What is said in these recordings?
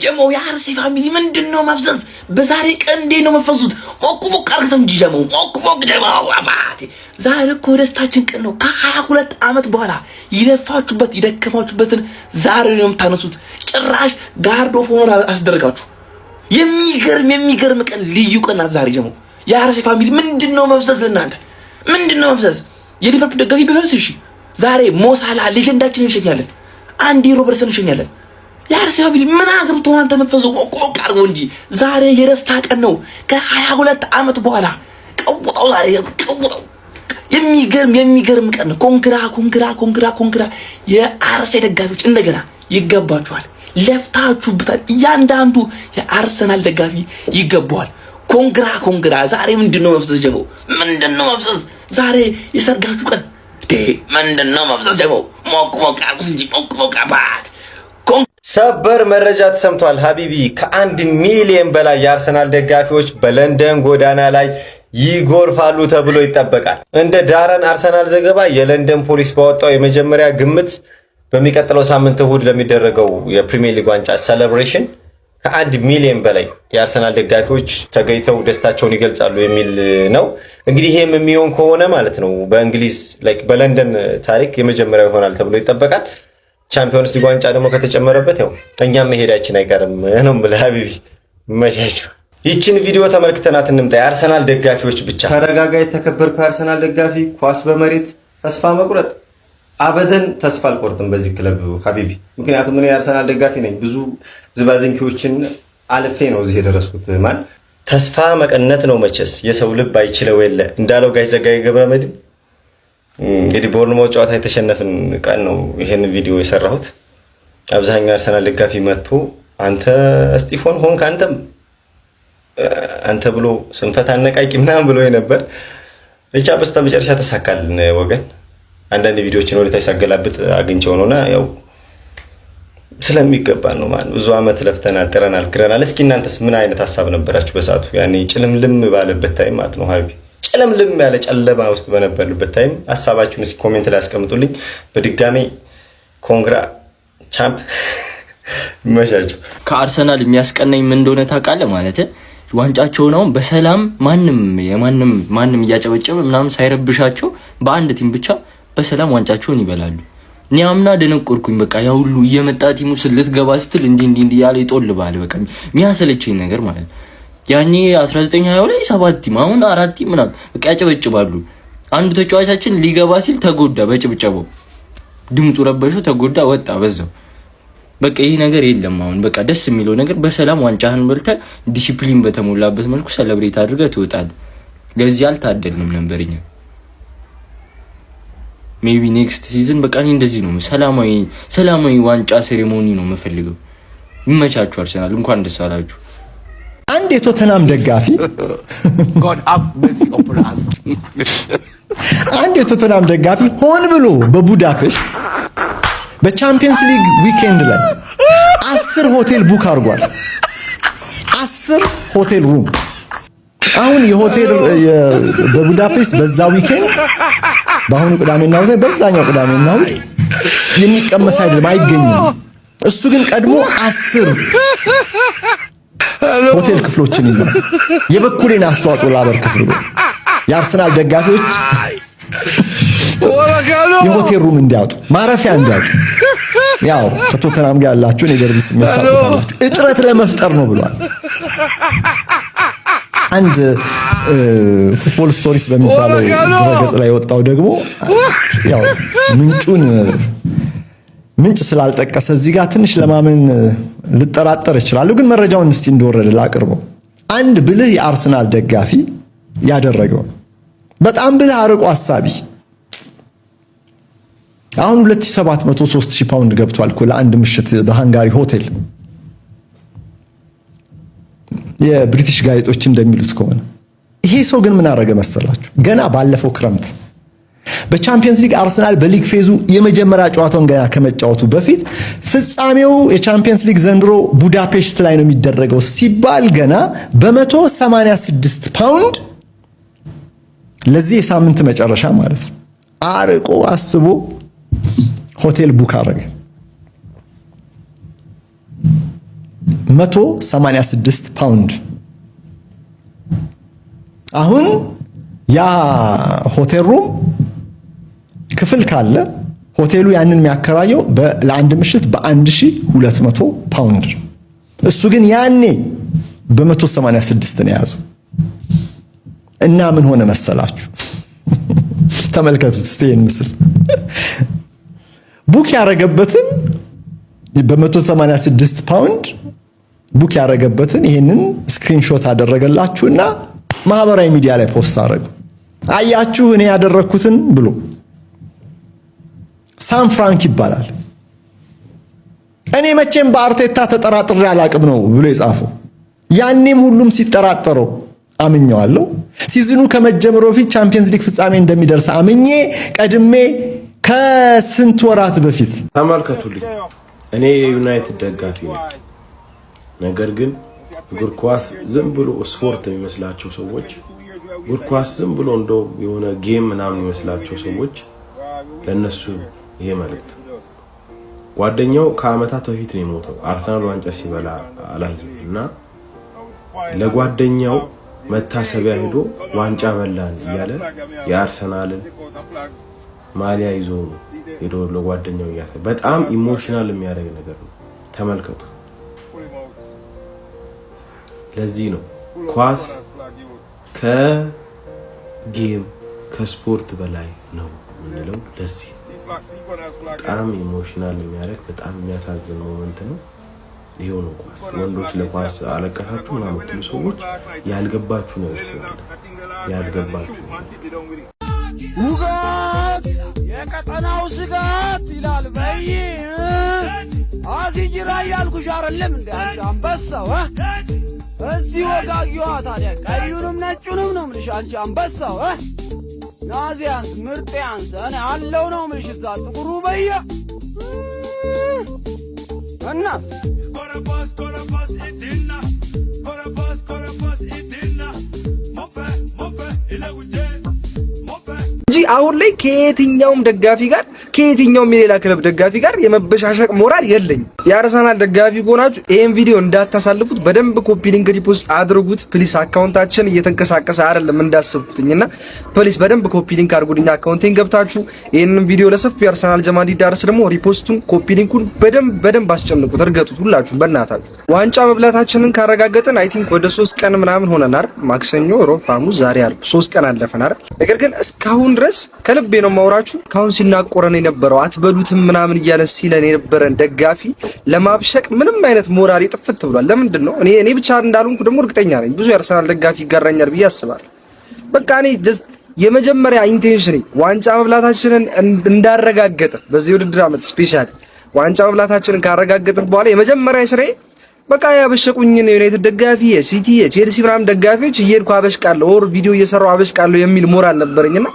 ጀሞ የአርሴ ፋሚሊ ምንድነው መፍዘዝ? በዛሬ ቀን እንዴት ነው መፈዙት? ሞቅ አርገው እንጂ ጀሞ ሞቅ ጀሞ አባቴ ዛሬ እኮ ደስታችን ቀን ነው። ከ22 ዓመት በኋላ ይለፋችሁበት ይደከማችሁበትን ዛሬ ነው የምታነሱት። ጭራሽ ጋርድ ኦፍ ሆኖር አስደረጋችሁ። የሚገርም ቀን ልዩ ቀን ዛሬ ጀሞ የአርሴ ፋሚሊ ምንድነው መፍዘዝ? ለእናንተ ምንድነው መፍዘዝ? የሊቨርፑል ደጋፊ ቢሆንስ እሺ ዛሬ ሞሳላ ሌጀንዳችን እንሸኛለን። አንዲ ሮበርትሰን እንሸኛለን። የአርሴ ፋሚሊ ምን አግብቶ አንተ መፈዘው ቆቆቅ አርገው እንጂ ዛሬ የደስታ ቀን ነው። ከ22 ዓመት በኋላ ቀውጣው ዛሬ ቀውጣው የሚገርም ቀን ነው። ኮንግራ የአርሴ ደጋፊዎች እንደገና ይገባችኋል። ለፍታችሁበታል። እያንዳንዱ የአርሰናል ደጋፊ ይገባዋል። ኮንግራ ዛሬ ምንድነው መፍዘዝ? ጀሞ ምንድነው መፍዘዝ? ዛሬ የሰርጋችሁ ቀን ምንድነው መፍዘዝ? ጀሞ ሞቅ አርጉስ እንጂ ሞቅ አባት። ሰበር መረጃ ተሰምቷል። ሀቢቢ ከ1 ሚሊዮን በላይ የአርሰናል ደጋፊዎች በለንደን ጎዳና ላይ ይጎርፋሉ ተብሎ ይጠበቃል። እንደ ዳረን አርሰናል ዘገባ የለንደን ፖሊስ ባወጣው የመጀመሪያ ግምት በሚቀጥለው ሳምንት እሁድ ለሚደረገው የፕሪሚየር ሊግ ዋንጫ ሴሌብሬሽን ከ1 ሚሊዮን በላይ የአርሰናል ደጋፊዎች ተገኝተው ደስታቸውን ይገልጻሉ የሚል ነው። እንግዲህ ይሄም የሚሆን ከሆነ ማለት ነው በእንግሊዝ በለንደን ታሪክ የመጀመሪያው ይሆናል ተብሎ ይጠበቃል። ቻምፒዮንስ ሊግ ዋንጫ ደግሞ ከተጨመረበት ያው እኛም መሄዳችን አይቀርም ነው ብለህ ሀቢቢ መቻቸው። ይችን ቪዲዮ ተመልክተናት እንምጣ። የአርሰናል ደጋፊዎች ብቻ ተረጋጋ። የተከበርከው የአርሰናል ደጋፊ ኳስ በመሬት ተስፋ መቁረጥ አበደን ተስፋ አልቆርጥም በዚህ ክለብ ሀቢቢ። ምክንያቱም እኔ የአርሰናል ደጋፊ ነኝ። ብዙ ዝባዝንኪዎችን አልፌ ነው እዚህ የደረስኩት። ማን ተስፋ መቀነት ነው መቼስ የሰው ልብ አይችለው የለ እንዳለው ጋሽ ዘጋይ ገብረመድህን። እንግዲህ በቦርንማውዝ ጨዋታ የተሸነፍን ቀን ነው ይሄን ቪዲዮ የሰራሁት። አብዛኛው አርሰናል ደጋፊ መጥቶ አንተ እስጢፎን ሆንክ አንተ ብሎ ስንፈት አነቃቂ ምናምን ብሎ ነበር። ብቻ በስተመጨረሻ ተሳካልን ወገን። አንዳንድ ቪዲዮዎችን ወደ ታች ሳገላብጥ አግኝቼው ነውና ያው ስለሚገባ ነው ማለት ብዙ አመት ለፍተናል፣ ጥረናል፣ ግረናል። እስኪ እናንተስ ምን አይነት ሀሳብ ነበራችሁ በሰዓቱ? ያኔ ጭልምልም ባለበት ታይም ማለት ነው ሀቢቢ፣ ጭልምልም ያለ ጨለማ ውስጥ በነበርንበት ታይም ሀሳባችሁን እስኪ ኮሜንት ላይ አስቀምጡልኝ። በድጋሚ ኮንግራ ቻምፕ መሻችሁ። ከአርሰናል የሚያስቀናኝ ምን እንደሆነ ታውቃለህ ማለት ዋንጫቸው ነው በሰላም ማንም እያጨበጨበ ምናምን ሳይረብሻቸው በአንድ ቲም ብቻ በሰላም ዋንጫቸውን ይበላሉ። እኔ አምና ደነቆርኩኝ። በቃ ያ ሁሉ እየመጣ ቲሙ ልትገባ ስትል እንዲህ ያለ ይጦልባል። በቃ የሚያሰለችኝ ነገር ማለት ያኔ 1920 ላይ 7 ቲም አሁን 4 ቲም ምናምን በቃ ያጨበጭባሉ። አንዱ ተጫዋቻችን ሊገባ ሲል ተጎዳ፣ በጭብጨባው ድምፁ ረበሹ፣ ተጎዳ፣ ወጣ በዛው። በቃ ይሄ ነገር የለም አሁን። በቃ ደስ የሚለው ነገር በሰላም ዋንጫህን በልተህ ዲሲፕሊን በተሞላበት መልኩ ሰለብሬት አድርገህ ትወጣለህ። ለዚህ አልታደልንም ነበርኛ። ሜቢ ኔክስት ሲዝን በቃ እንደዚህ ነው ሰላማዊ ዋንጫ ሴሬሞኒ ነው የምፈልገው። ይመቻችሁ አርሰናል፣ እንኳን ደስ አላችሁ። አንድ የቶተናም ደጋፊ ሆን ብሎ በቡዳፔስት በቻምፒየንስ ሊግ ዊኬንድ ላይ 10 ሆቴል ቡክ አድርጓል። 10 ሆቴል ሩም። አሁን የሆቴል በቡዳፔስት በዛ ዊኬንድ በአሁኑ ቅዳሜና እሑድ በዛኛው ቅዳሜና እሑድ የሚቀመስ አይደለም፣ አይገኝም። እሱ ግን ቀድሞ 10 ሆቴል ክፍሎችን ይዟል። የበኩሌን አስተዋጽኦ ላበርክት ብሎ የአርሰናል ደጋፊዎች የሆቴል ሩም እንዲያጡ ማረፊያ እንዲያጡ ያው ከቶተናም ጋር ያላችሁን የደርቢ ስሜት ታውቁታላችሁ። እጥረት ለመፍጠር ነው ብሏል። አንድ ፉትቦል ስቶሪስ በሚባለው ድረገጽ ላይ ወጣው ደግሞ ያው ምንጭ ስላልጠቀሰ እዚህ ጋር ትንሽ ለማመን ልጠራጠር እችላለሁ፣ ግን መረጃውን እስቲ እንደወረደ ላቅርበው። አንድ ብልህ የአርሰናል ደጋፊ ያደረገው በጣም ብልህ አርቆ አሳቢ አሁን 2700 3000 ፓውንድ ገብቷል እኮ ለአንድ ምሽት በሃንጋሪ ሆቴል። የብሪቲሽ ጋዜጦች እንደሚሉት ከሆነ ይሄ ሰው ግን ምን አደረገ መሰላችሁ? ገና ባለፈው ክረምት በቻምፒየንስ ሊግ አርሰናል በሊግ ፌዙ የመጀመሪያ ጨዋታውን ገና ከመጫወቱ በፊት ፍጻሜው የቻምፒየንስ ሊግ ዘንድሮ ቡዳፔስት ላይ ነው የሚደረገው ሲባል ገና በ186 ፓውንድ ለዚህ የሳምንት መጨረሻ ማለት ነው አርቆ አስቦ ሆቴል ቡክ አደረገ። 186 ፓውንድ። አሁን ያ ሆቴል ሩም ክፍል ካለ ሆቴሉ ያንን የሚያከራየው ለአንድ ምሽት በ1200 ፓውንድ። እሱ ግን ያኔ በ186 ነው የያዘው። እና ምን ሆነ መሰላችሁ? ተመልከቱት እስቲ ይሄን ምስል። ቡክ ያረገበትን በ186 ፓውንድ ቡክ ያረገበትን ይሄንን ስክሪንሾት አደረገላችሁና ማህበራዊ ሚዲያ ላይ ፖስት አደረገው። አያችሁ እኔ ያደረኩትን ብሎ ሳን ፍራንክ ይባላል። እኔ መቼም በአርቴታ ተጠራጥሬ አላቅም ነው ብሎ የጻፈው። ያኔም ሁሉም ሲጠራጠረው አምኜዋለሁ። ሲዝኑ ከመጀመሩ በፊት ቻምፒየንስ ሊግ ፍጻሜ እንደሚደርስ አምኜ ቀድሜ ከስንት ወራት በፊት ተመልከቱልኝ። እኔ የዩናይትድ ደጋፊ ነኝ። ነገር ግን እግር ኳስ ዝም ብሎ ስፖርት የሚመስላቸው ሰዎች፣ እግር ኳስ ዝም ብሎ እንደው የሆነ ጌም ምናምን የሚመስላቸው ሰዎች ለነሱ ይሄ መልእክት። ጓደኛው ከአመታት በፊት ነው የሞተው። አርሰናል ዋንጫ ሲበላ አላየም እና ለጓደኛው መታሰቢያ ሄዶ ዋንጫ በላን እያለ የአርሰናልን ማሊያ ይዞ ሄዶ ለጓደኛው እያተ በጣም ኢሞሽናል የሚያደርግ ነገር ነው። ተመልከቱ። ለዚህ ነው ኳስ ከጌም ከስፖርት በላይ ነው የምንለው። ለዚህ በጣም ኢሞሽናል የሚያደርግ በጣም የሚያሳዝን ሞመንት ነው። ይሄው ነው ኳስ። ወንዶች ለኳስ አለቀሳችሁ ምናምን የምትሉ ሰዎች ያልገባችሁ ነው ይመስላል። ያልገባችሁ ውጋት የቀጠናው ስጋት ይላል በይ አዚጅራ ያልኩሽ አይደለም እንዴ አንቺ አንበሳው እዚህ ወጋጊዋ ታዲያ ቀዩንም ነጩንም ነው ምልሽ አንቺ አንበሳው ናዚያንስ ምርጥያንስ እኔ አለው ነው ምልሽ እዛ ጥቁሩ በየ እናስ ኮረባስ ኢዲና ኮረባስ ኢዲና ሞፈ ኢለውጄ እንጂ አሁን ላይ ከየትኛውም ደጋፊ ጋር ከየትኛውም የሌላ ክለብ ደጋፊ ጋር የመበሻሸቅ ሞራል የለኝም። የአርሰናል ደጋፊ ሆናችሁ ይሄን ቪዲዮ እንዳታሳልፉት በደንብ ኮፒ ሊንክ ሪፖስት አድርጉት ፕሊስ። አካውንታችን እየተንቀሳቀሰ አይደለም እንዳሰብኩትኝና ፕሊስ በደንብ ኮፒ ሊንክ አድርጉልኝ። አካውንቴን ገብታችሁ ይሄንን ቪዲዮ ለሰፊው የአርሰናል ጀማ እንዲዳረስ ደግሞ ሪፖስቱን ኮፒ ሊንኩን በደንብ አስጨንቁት፣ እርገጡት ሁላችሁም በእናታችሁ። ዋንጫ መብላታችንን ካረጋገጥን አይ ቲንክ ወደ 3 ቀን ምናምን ሆነናል። ማክሰኞ፣ ሮብ፣ ሐሙስ፣ ዛሬ አርብ 3 ቀን አለፈናል። ነገር ግን እስካሁን ድረስ ከልቤ ነው ማውራችሁ ካሁን ሲናቆረን የነበረው አትበሉትም ምናምን እያለ ሲለን የነበረን ደጋፊ ለማብሸቅ ምንም አይነት ሞራል ጥፍት ብሏል። ለምንድን ነው እኔ ብቻ እንዳልሆንኩ ደግሞ እርግጠኛ ነኝ ብዙ የአርሰናል ደጋፊ ይጋራኛል ብዬ አስባለሁ። በቃ እኔ ጀስት የመጀመሪያ ኢንቴንሽን ዋንጫ መብላታችንን እንዳረጋገጠ በዚህ ውድድር ዓመት ስፔሻሊ ዋንጫ መብላታችንን ካረጋገጥን በኋላ የመጀመሪያ ስራዬ በቃ ያበሸቁኝ የዩናይትድ ደጋፊ የሲቲ የቼልሲ ምናምን ደጋፊዎች እየሄድኩ አበሽቃለሁ ኦር ቪዲዮ እየሰራው አበሽቃለሁ የሚል ሞራል ነበረኝና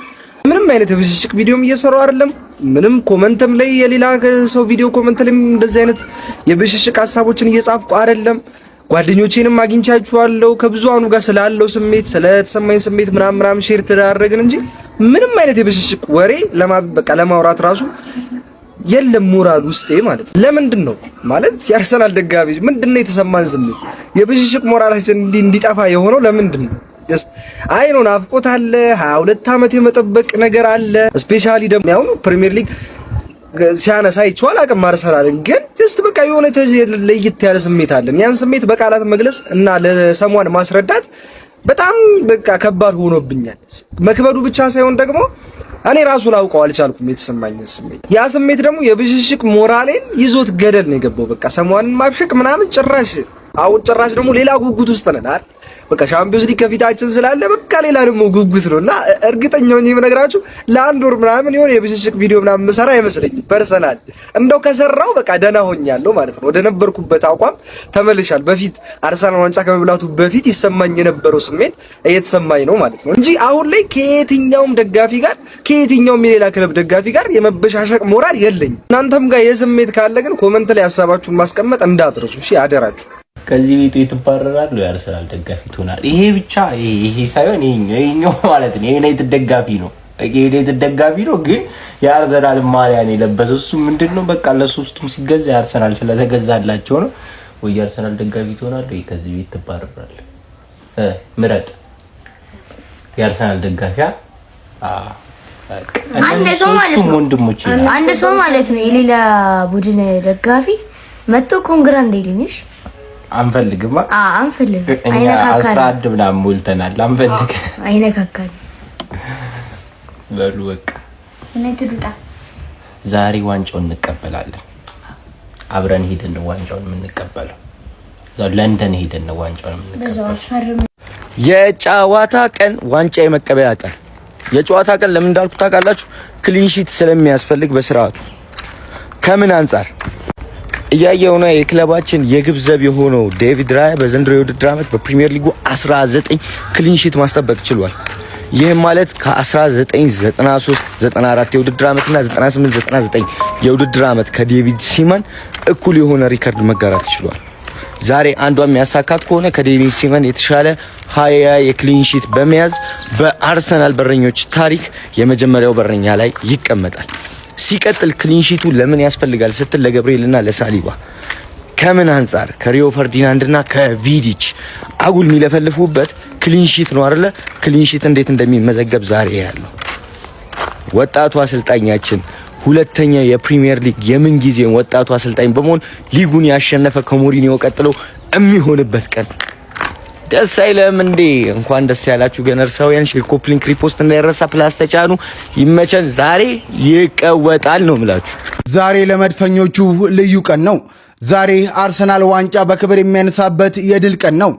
ምንም አይነት የብሽሽቅ ቪዲዮም እየሰራው አይደለም። ምንም ኮመንትም ላይ የሌላ ሰው ቪዲዮ ኮመንት ላይ እንደዚህ አይነት የብሽሽቅ ሐሳቦችን እየጻፍኩ አይደለም። ጓደኞቼንም አግኝቻችኋለሁ ከብዙሃኑ ጋር ስላለው ስሜት ስለተሰማኝ ስሜት ምናምን ሼር ተዳረግን እንጂ ምንም አይነት የብሽሽቅ ወሬ ለማውራት ራሱ የለም ሞራል ውስጤ ማለት ነው። ለምንድን ነው ማለት የአርሰናል ደጋፊ ምንድነው የተሰማን ስሜት የብሽሽቅ ሞራላችን እንዲጠፋ የሆነው ለምንድን ነው? ጀስት አይ ነው ናፍቆት አለ 22 ዓመት የመጠበቅ ነገር አለ። ስፔሻሊ ደግሞ ያው ፕሪሚየር ሊግ ሲያነሳ ይቻላል አቅም አርሰናልን ግን ጀስት በቃ የሆነ ለየት ያለ ስሜት አለን። ያን ስሜት በቃላት መግለጽ እና ለሰሟን ማስረዳት በጣም በቃ ከባድ ሆኖብኛል። መክበዱ ብቻ ሳይሆን ደግሞ እኔ ራሱ ላውቀው አልቻልኩም የተሰማኝ ስሜት። ያ ስሜት ደግሞ የብሽሽቅ ሞራሌን ይዞት ገደል ነው የገባው። በቃ ሰሟንን ማብሸቅ ምናምን ጭራሽ ደግሞ ሌላ ጉጉት ውስጥ ነን አይደል? በቃ ሻምፒዮንስ ሊግ ከፊታችን ስላለ በቃ ሌላ ደግሞ ጉጉት ነውና እርግጠኛው ነኝ የምነግራችሁ ለአንድ ወር ምናምን የሆነ የብሽሽቅ ቪዲዮ ምናምን መሰራ አይመስለኝም። ፐርሰናል እንደው ከሰራው በቃ ደህና ሆኛለሁ ማለት ነው። ወደ ነበርኩበት አቋም ተመልሻል። በፊት አርሰናል ዋንጫ ከመብላቱ በፊት ይሰማኝ የነበረው ስሜት እየተሰማኝ ነው ማለት ነው እንጂ አሁን ላይ ከየትኛውም ደጋፊ ጋር ከየትኛውም የሌላ ክለብ ደጋፊ ጋር የመበሻሸቅ ሞራል የለኝም። እናንተም ጋር የስሜት ካለ ግን ኮመንት ላይ ሀሳባችሁን ማስቀመጥ እንዳትረሱ እሺ፣ አደራችሁ። ከዚህ ቤቱ ይተባረራሉ የአርሰናል ደጋፊ ትሆናል። ይሄ ብቻ ይሄ ሳይሆን ይሄኛው ማለት ነው የዩናይትድ ደጋፊ ነው። የዩናይትድ ደጋፊ ነው ግን የአርሰናል ማሊያ ነው የለበሰው። እሱ ምንድነው በቃ ለሶስቱም ሲገዛ የአርሰናል ስለተገዛላቸው ነው። ወይ የአርሰናል ደጋፊ ትሆናለህ ወይ ከዚህ ቤት ትባረራለህ። ምረጥ። የአርሰናል ደጋፊ አንድ ሰው ማለት ነው የሌላ ቡድን ደጋፊ መጥቶ ኮንግራ እንደይልኝሽ አንፈልግም። አንፈልግም። እኛ 11 ምናምን ሞልተናል። አንፈልግም። አይነካካል። በሉ በቃ ዛሬ ዋንጫውን እንቀበላለን። አብረን ሄደን ዋንጫውን የምንቀበለው እዛው ለንደን ሄደን ዋንጫውን የምንቀበለው። የጨዋታ ቀን ዋንጫ የመቀበያ ቀን። የጨዋታ ቀን ለምን እንዳልኩ ታውቃላችሁ? ክሊንሺት ስለሚያስፈልግ በስርዓቱ። ከምን አንፃር እያየው ነው? የክለባችን የግብ ዘብ የሆነው ዴቪድ ራያ በዘንድሮ የውድድር ዓመት በፕሪሚየር ሊጉ 19 ክሊንሺት ማስጠበቅ ችሏል። ይህም ማለት ከ1993-94 የውድድር ዓመትና 98-99 የውድድር ዓመት ከዴቪድ ሲመን እኩል የሆነ ሪከርድ መጋራት ችሏል። ዛሬ አንዷን የሚያሳካት ከሆነ ከዴቪድ ሲመን የተሻለ 20 የክሊንሺት በመያዝ በአርሰናል በረኞች ታሪክ የመጀመሪያው በረኛ ላይ ይቀመጣል። ሲቀጥል ክሊንሺቱ ለምን ያስፈልጋል ስትል ለገብርኤልና ለሳሊባ ከምን አንፃር ከሪዮ ፈርዲናንድና ከቪዲች አጉል የሚለፈልፉበት ክሊንሺት ነው አይደለ? ክሊንሺት እንዴት እንደሚመዘገብ ዛሬ ያለው ወጣቱ አሰልጣኛችን ሁለተኛ የፕሪሚየር ሊግ የምን ጊዜም ወጣቱ አሰልጣኝ በመሆን ሊጉን ያሸነፈ ከሞሪኒዮ ቀጥሎ የሚሆንበት ቀን ደስ አይለም እንዴ? እንኳን ደስ ያላችሁ ገነርሳውያን። ሼር፣ ኮፕሊንክ፣ ሪፖስት እንዳይረሳ። ፕላስ ተጫኑ። ይመቸን። ዛሬ ይቀወጣል ነው ምላችሁ። ዛሬ ለመድፈኞቹ ልዩ ቀን ነው። ዛሬ አርሰናል ዋንጫ በክብር የሚያነሳበት የድል ቀን ነው።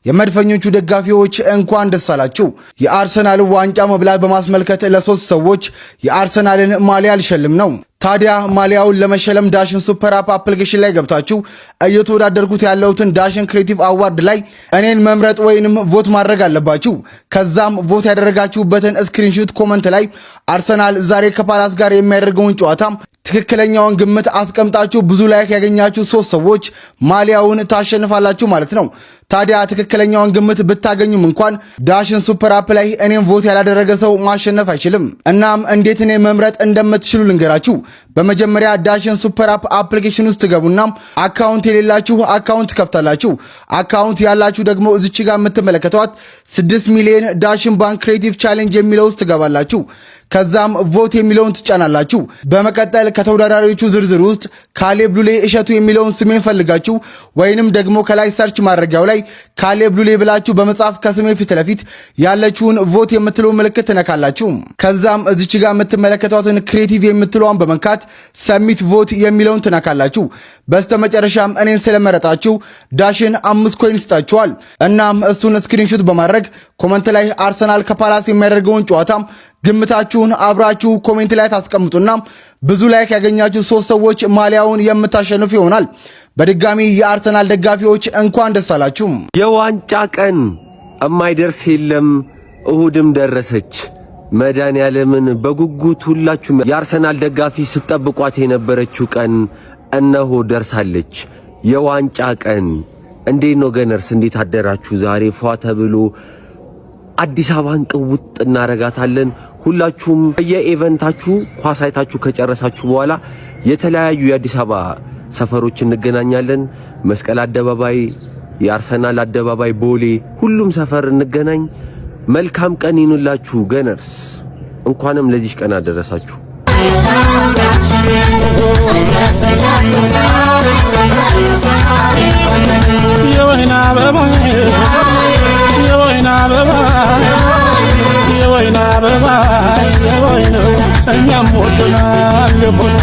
የመድፈኞቹ ደጋፊዎች እንኳን ደስ አላችሁ። የአርሰናል ዋንጫ መብላት በማስመልከት ለሶስት ሰዎች የአርሰናልን ማሊያ ልሸልም ነው። ታዲያ ማሊያውን ለመሸለም ዳሽን ሱፐር አፕ አፕሊኬሽን ላይ ገብታችሁ እየተወዳደርኩት ያለውትን ዳሽን ክሬቲቭ አዋርድ ላይ እኔን መምረጥ ወይንም ቮት ማድረግ አለባችሁ። ከዛም ቮት ያደረጋችሁበትን ስክሪንሾት ኮመንት ላይ አርሰናል ዛሬ ከፓላስ ጋር የሚያደርገውን ጨዋታ ትክክለኛውን ግምት አስቀምጣችሁ ብዙ ላይክ ያገኛችሁ ሶስት ሰዎች ማሊያውን ታሸንፋላችሁ ማለት ነው። ታዲያ ትክክለኛውን ግምት ብታገኙም እንኳን ዳሽን ሱፐር አፕ ላይ እኔም ቮት ያላደረገ ሰው ማሸነፍ አይችልም። እናም እንዴት እኔ መምረጥ እንደምትችሉ ልንገራችሁ። በመጀመሪያ ዳሽን ሱፐር አፕ አፕሊኬሽን ውስጥ ትገቡና አካውንት የሌላችሁ አካውንት ከፍታላችሁ። አካውንት ያላችሁ ደግሞ እዚች ጋር የምትመለከቷት 6 ሚሊዮን ዳሽን ባንክ ክሬቲቭ ቻሌንጅ የሚለው ውስጥ ትገባላችሁ። ከዛም ቮት የሚለውን ትጫናላችሁ። በመቀጠል ከተወዳዳሪዎቹ ዝርዝር ውስጥ ካሌብ ሉሌ እሸቱ የሚለውን ስሜን ፈልጋችሁ ወይንም ደግሞ ከላይ ሰርች ማድረጊያው ላይ ካሌብ ሉሌ ብላችሁ በመጻፍ ከስሜ ፊት ለፊት ያለችውን ቮት የምትለው ምልክት ትነካላችሁ። ከዛም እዚች ጋር የምትመለከቷትን ክሬቲቭ የምትለዋን በመንካት ሰሚት ቮት የሚለውን ትነካላችሁ። በስተመጨረሻም እኔን ስለመረጣችሁ ዳሽን 5 ኮይን ይሰጣችኋል። እናም እሱን ስክሪንሾት በማድረግ ኮመንት ላይ አርሰናል ከፓላስ የሚያደርገውን ጨዋታ ግምታችሁን አብራችሁ ኮሜንት ላይ ታስቀምጡና ብዙ ላይክ ያገኛችሁ ሶስት ሰዎች ማሊያውን የምታሸንፉ ይሆናል። በድጋሚ የአርሰናል ደጋፊዎች እንኳን ደስ አላችሁ። የዋንጫ ቀን እማይደርስ የለም። እሁድም ደረሰች። መድኃኒዓለምን በጉጉት ሁላችሁም የአርሰናል ደጋፊ ስትጠብቋት የነበረችው ቀን እነሆ ደርሳለች። የዋንጫ ቀን እንዴት ነው ገነርስ? እንዴት አደራችሁ? ዛሬ ፏ ተብሎ አዲስ አበባን ቅውጥ እናረጋታለን። ሁላችሁም የኢቨንታችሁ ኳስ አይታችሁ ከጨረሳችሁ በኋላ የተለያዩ የአዲስ አበባ ሰፈሮች እንገናኛለን። መስቀል አደባባይ፣ የአርሰናል አደባባይ፣ ቦሌ፣ ሁሉም ሰፈር እንገናኝ። መልካም ቀን ይኑላችሁ ገነርስ። እንኳንም ለዚህ ቀን አደረሳችሁ። የወይና አበባ የወይና አበባ የወይና አበባ የወይነው እኛም ወደናል የሆነ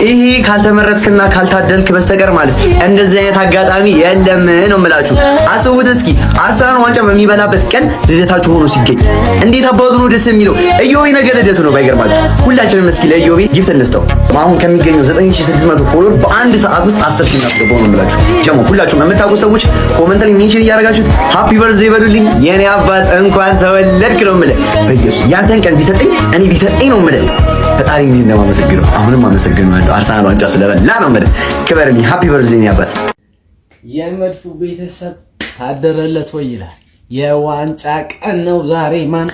ይሄ ካልተመረጥክና ካልታደልክ በስተቀር ማለት እንደዚህ አይነት አጋጣሚ የለም ነው የምላችሁ። አስቡት እስኪ አርሰናል ዋንጫ በሚበላበት ቀን ልደታችሁ ሆኖ ሲገኝ እንዴት አባቱ ነው ደስ የሚለው። ኢዮቤ ነገ ልደቱ ነው ባይገርማችሁ። ሁላችንም እስኪ ለኢዮቤ ጊፍት እንስጠው። አሁን ከሚገኘው 9600 ፎሎወር በአንድ ሰዓት ውስጥ 10000 እናስገባው ነው የምላችሁ። ደግሞ ሁላችሁም የምታውቁ ሰዎች ኮሜንት ላይ ሜንሽን እያደረጋችሁት ሃፒ በርዝዴይ በሉልኝ። የኔ አባት እንኳን ተወለድክ ነው የምልህ። በኢየሱስ ያንተን ቀን ቢሰጠኝ እኔ ቢሰጠኝ ነው የምልህ። ፈጣሪ እኔን እንደማመሰግነው አሁንም አመሰግናለሁ። አርሰናል ዋንጫ ስለበላ ነው ማለት ክበርልኝ። ሃፒ በርዝዴይ ያባት። የመድፉ ቤተሰብ ታደረለት ወይ ይላል። የዋንጫ ቀን ነው ዛሬ። ማን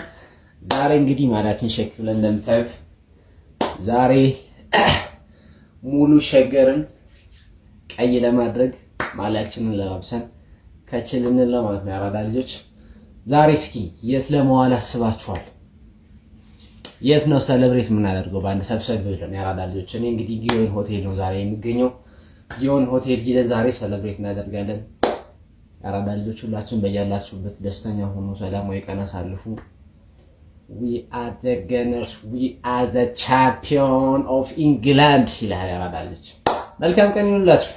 ዛሬ እንግዲህ ማዳችን ሼክ ብለን እንደምታዩት ዛሬ ሙሉ ሸገርን ቀይ ለማድረግ ማሊያችንን ለባብሰን ከችልን ለማለት ነው ያራዳ ልጆች። ዛሬ እስኪ የት ለመዋል አስባችኋል? የት ነው ሴሌብሬት የምናደርገው? በአንድ ሰብሰብ ብለን ያራዳ ልጆች። እኔ እንግዲህ ጊዮን ሆቴል ነው ዛሬ የሚገኘው። ጊዮን ሆቴል ሄደን ዛሬ ሴሌብሬት እናደርጋለን። ያራዳ ልጆች ሁላችሁም በያላችሁበት ደስተኛ ሆኖ ሰላማዊ ቀን አሳልፉ። we are the Gunners, we are the champion of England ይላል ያራዳ ልጆች። መልካም ቀን ይሁንላችሁ።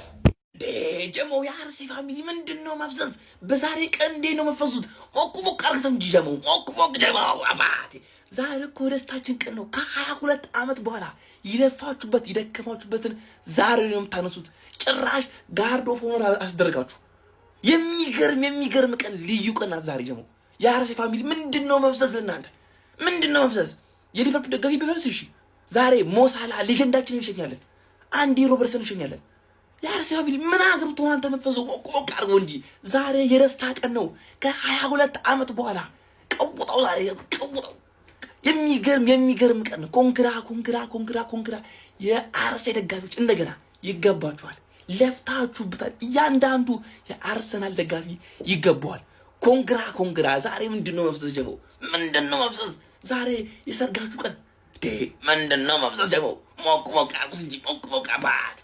ጀመው የአርሲ ፋሚሊ ምንድነው መፍዘዝ? በዛሬ ቀን እንዴት ነው መፈዙት? ሞቅ ሞቅ አርገሰው እንጂ ጀመው ሞቅ ሞቅ ጀመው አባቴ። ዛሬ እኮ ደስታችን ቀን ነው። ከ22 ዓመት በኋላ ይለፋችሁበት ይደከማችሁበትን ዛሬ ነው የምታነሱት። ጭራሽ ጋርድ ኦፍ ሆኖር አስደረጋችሁ። የሚገርም ቀን፣ ልዩ ቀን ናት ዛሬ ጀመው። የአርሲ ፋሚሊ ምንድነው መፍዘዝ? ለእናንተ ምንድነው መፍዘዝ? የሊቨርፑል ደጋፊ ቢሆንስ እሺ፣ ዛሬ ሞሳላ ሌጀንዳችንን እንሸኛለን፣ አንዲ ሮበርትሰን እንሸኛለን። የአርሲ ፋሚሊ ምን አግብቶ አንተ መፈዘው? ሞቅ አርገው እንጂ ዛሬ የደስታ ቀን ነው። ከ22 ዓመት በኋላ ቀውጣው ዛሬ ቀውጣው። የሚገርም ቀን ነው። ኮንግራ የአርሴ ደጋፊዎች እንደገና ይገባችኋል። ለፍታችሁበታል። እያንዳንዱ የአርሰናል ደጋፊ ይገባዋል። ኮንግራ። ዛሬ ምንድነው መፍዘዝ ጀመው? ምንድነው መፍዘዝ? ዛሬ የሰርጋችሁ ቀን ምንድነው መፍዘዝ ጀመው? ሞቅ አርጉት እንጂ ሞቅ አባት